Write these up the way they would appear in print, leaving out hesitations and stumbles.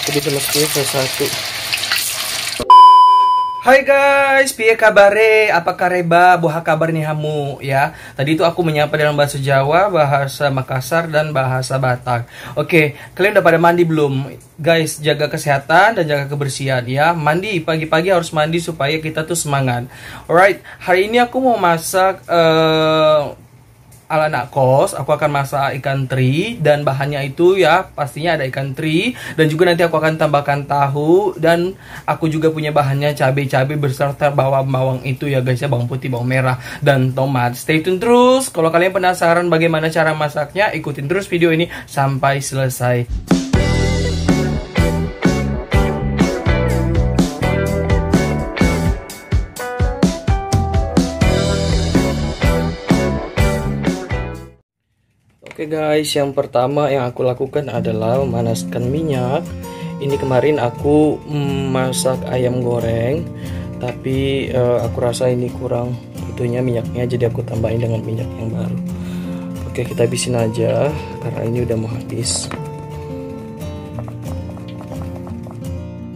Jadi semestinya satu. Hai guys, piye kabare? Apa kareba? Boha kabar nih hamu ya. Tadi itu aku menyapa dalam bahasa Jawa, bahasa Makassar, dan bahasa Batak. Oke, kalian udah pada mandi belum? Guys, jaga kesehatan dan jaga kebersihan ya. Mandi, pagi-pagi harus mandi supaya kita tuh semangat. Alright, hari ini aku mau masak ala anak kos. Aku akan masak ikan teri, dan bahannya itu ya pastinya ada ikan teri, dan juga nanti aku akan tambahkan tahu, dan aku juga punya bahannya cabai-cabai beserta bawang-bawang itu ya guys ya, bawang putih, bawang merah, dan tomat. Stay tune terus. Kalau kalian penasaran bagaimana cara masaknya, ikutin terus video ini sampai selesai. Oke guys, yang pertama yang aku lakukan adalah memanaskan minyak. Ini kemarin aku masak ayam goreng, tapi aku rasa ini kurang itunya minyaknya, jadi aku tambahin dengan minyak yang baru. Oke, kita habisin aja karena ini udah mau habis.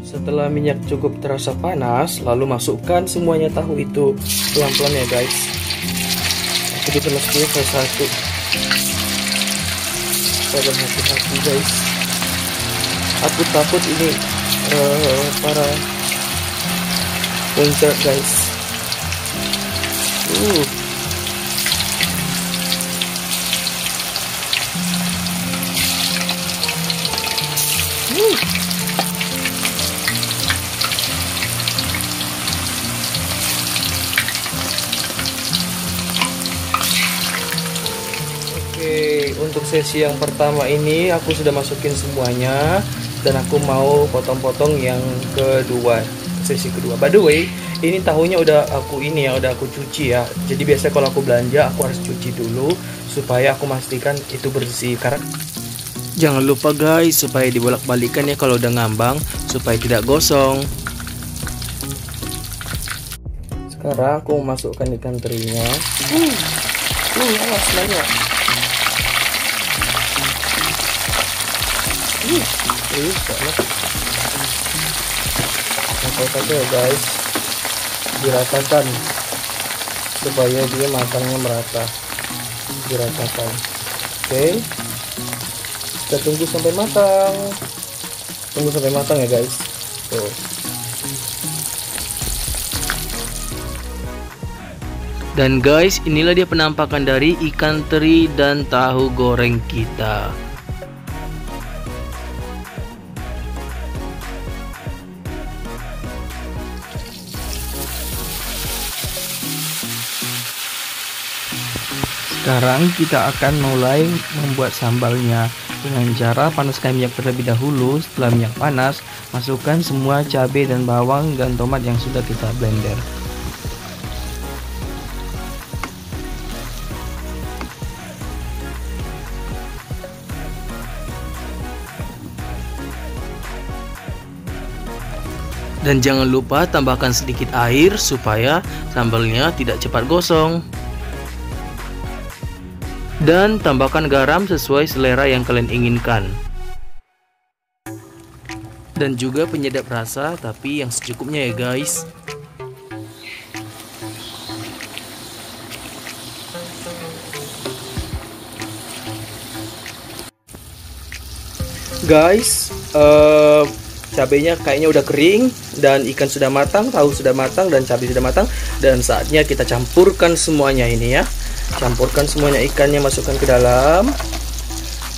Setelah minyak cukup terasa panas, lalu masukkan semuanya tahu itu pelan-pelan ya guys. Jadi semestinya satu. Saya berhati-hati guys. Aku takut ini para winter guys. Untuk sesi yang pertama ini aku sudah masukin semuanya, dan aku mau potong-potong yang kedua, sesi kedua. By the way, ini tahunya udah aku cuci ya. Jadi biasa kalau aku belanja aku harus cuci dulu supaya aku pastikan itu bersih. Karena jangan lupa guys, supaya dibolak-balikan ya kalau udah ngambang supaya tidak gosong. Sekarang aku masukkan ikan terinya. Awas banyak. Masuk aja ya guys, diratakan supaya dia matangnya merata, diratakan. Oke, kita tunggu sampai matang ya guys. Tuh. Dan guys, inilah dia penampakan dari ikan teri dan tahu goreng kita. Sekarang kita akan mulai membuat sambalnya dengan cara panaskan minyak terlebih dahulu. Setelah minyak panas, masukkan semua cabai dan bawang dan tomat yang sudah kita blender. Dan jangan lupa tambahkan sedikit air supaya sambalnya tidak cepat gosong. Dan tambahkan garam sesuai selera yang kalian inginkan. Dan juga penyedap rasa, tapi yang secukupnya ya guys. Guys, cabenya kayaknya udah kering, dan ikan sudah matang, tahu sudah matang, dan cabai sudah matang. Dan saatnya kita campurkan semuanya ini ya. Campurkan semuanya ikannya, masukkan ke dalam.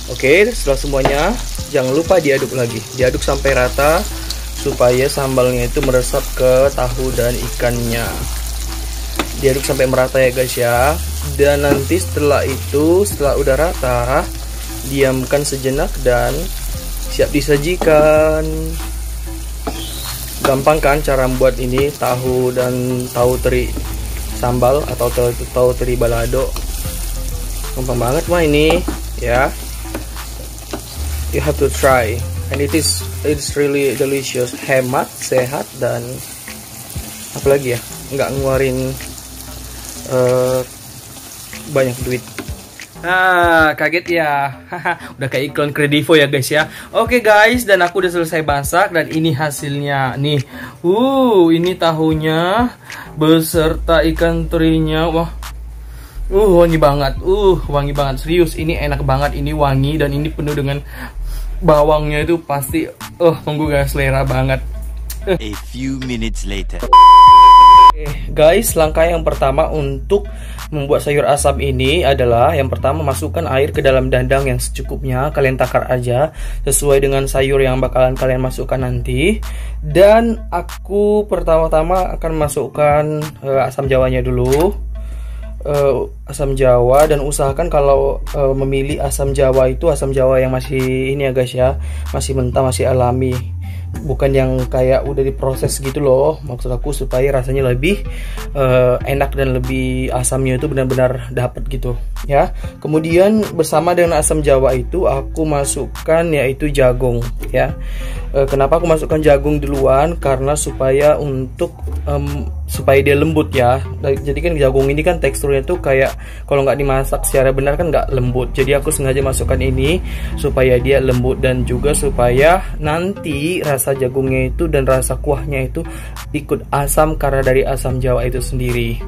Oke, setelah semuanya jangan lupa diaduk lagi, diaduk sampai rata supaya sambalnya itu meresap ke tahu dan ikannya. Diaduk sampai merata ya guys ya. Dan nanti setelah udah rata, diamkan sejenak dan siap disajikan. Gampang kan cara membuat ini, tahu teri sambal atau tahu teri balado. Gampang banget mah ini ya. You have to try, and it's really delicious, hemat, sehat, dan apalagi ya, nggak ngeluarin banyak duit. Kaget ya. Udah kayak iklan Kredivo ya guys ya. Oke guys, dan aku udah selesai masak dan ini hasilnya nih. Ini tahunya beserta ikan terinya. Wah. Wangi banget. Wangi banget serius. Ini enak banget, ini wangi dan ini penuh dengan bawangnya itu pasti menggugah selera banget. A few minutes later. Guys, langkah yang pertama untuk membuat sayur asam ini adalah yang pertama masukkan air ke dalam dandang yang secukupnya. Kalian takar aja sesuai dengan sayur yang bakalan kalian masukkan nanti. Dan aku pertama-tama akan masukkan asam jawanya dulu. Asam jawa, dan usahakan kalau memilih asam jawa itu asam jawa yang masih ini ya guys ya, masih mentah, masih alami, bukan yang kayak udah diproses gitu loh. Maksud aku supaya rasanya lebih enak dan lebih asamnya itu benar-benar dapet gitu ya. Kemudian bersama dengan asam jawa itu aku masukkan yaitu jagung ya. Kenapa aku masukkan jagung duluan? Karena supaya supaya dia lembut ya. Jadi kan jagung ini kan teksturnya tuh kayak kalau nggak dimasak secara benar kan nggak lembut. Jadi aku sengaja masukkan ini supaya dia lembut dan juga supaya nanti rasa jagungnya itu dan rasa kuahnya itu ikut asam karena dari asam jawa itu sendiri.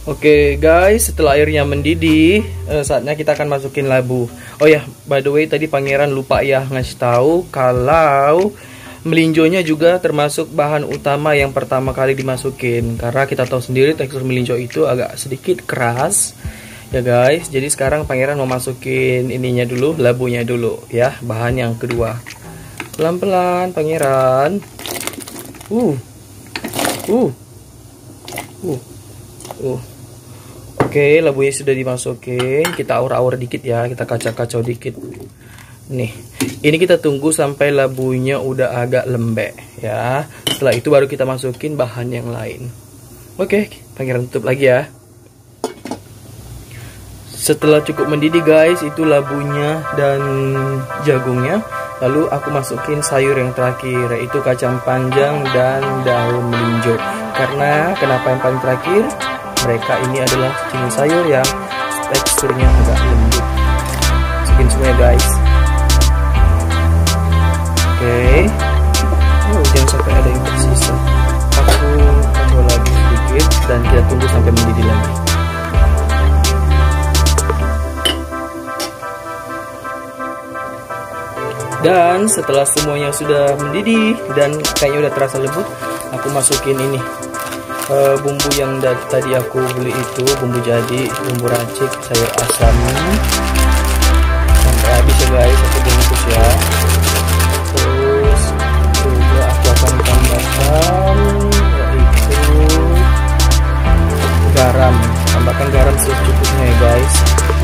Oke guys, setelah airnya mendidih, saatnya kita akan masukin labu. Oh ya, by the way tadi pangeran lupa ya ngasih tahu kalau melinjonya juga termasuk bahan utama yang pertama kali dimasukin. Karena kita tahu sendiri tekstur melinjo itu agak sedikit keras ya guys. Jadi sekarang pangeran mau masukin ininya dulu, labunya dulu ya, bahan yang kedua. Pelan-pelan pangeran. Oke, labunya sudah dimasukin. Kita aur-aur dikit ya, kita kacau-kacau dikit. Nih, ini kita tunggu sampai labunya udah agak lembek ya. Setelah itu baru kita masukin bahan yang lain. Oke, pangeran tutup lagi ya. Setelah cukup mendidih guys, itu labunya dan jagungnya. Lalu aku masukin sayur yang terakhir, yaitu kacang panjang dan daun melinjo. Karena kenapa yang paling terakhir? Mereka ini adalah jenis sayur yang teksturnya agak lembut. Masukin semua ya guys. Jangan sampai ada yang tersisa. Aku kacau lagi sedikit dan kita tunggu sampai mendidih lagi. Dan setelah semuanya sudah mendidih dan kayaknya udah terasa lembut, aku masukin ini bumbu yang tadi aku beli itu, bumbu jadi, bumbu racik, sayur asam sampai habis ya guys, aku bungkus ya. Terus juga aku akan tambahkan yaitu garam, tambahkan garam secukupnya ya guys,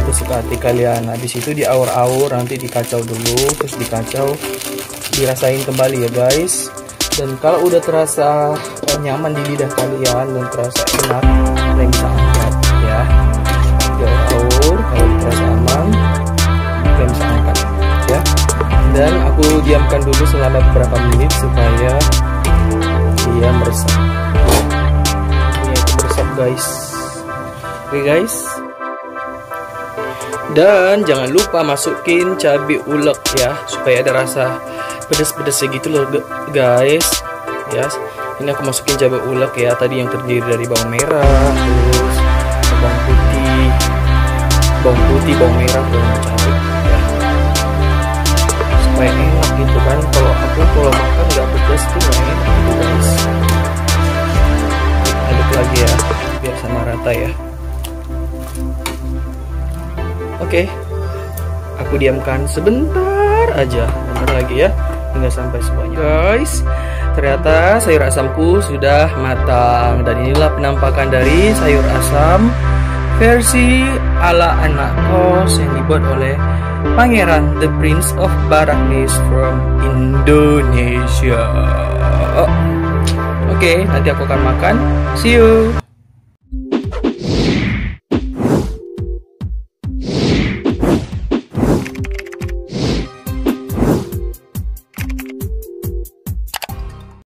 itu suka hati kalian. Habis itu diaur-aur, nanti dikacau dulu, terus dikacau, dirasain kembali ya guys. Dan kalau udah terasa nyaman di lidah kalian dan terasa enak, kalian bisa angkat ya. Diaur-aur, kalau terasa aman, kalian bisa angkat ya. Dan aku diamkan dulu selama beberapa menit supaya dia meresap. Ini itu meresap guys. Oke guys. Dan jangan lupa masukin cabai ulek ya, supaya ada rasa pedes-pedesnya gitu loh guys ya. Ini aku masukin cabai ulek ya, tadi yang terdiri dari bawang merah, terus bawang putih, bawang merah, bawang cabai ya, supaya enak gitu kan. Kalau makan nggak pedas tuh nggak enak gitu guys. Aduk lagi ya biar sama rata ya. Oke, aku diamkan sebentar aja, bentar lagi ya, hingga sampai semuanya guys. Ternyata sayur asamku sudah matang, dan inilah penampakan dari sayur asam versi ala anak kos yang dibuat oleh Pangeran The Prince of Baraknis from Indonesia. Oke, nanti aku akan makan. See you.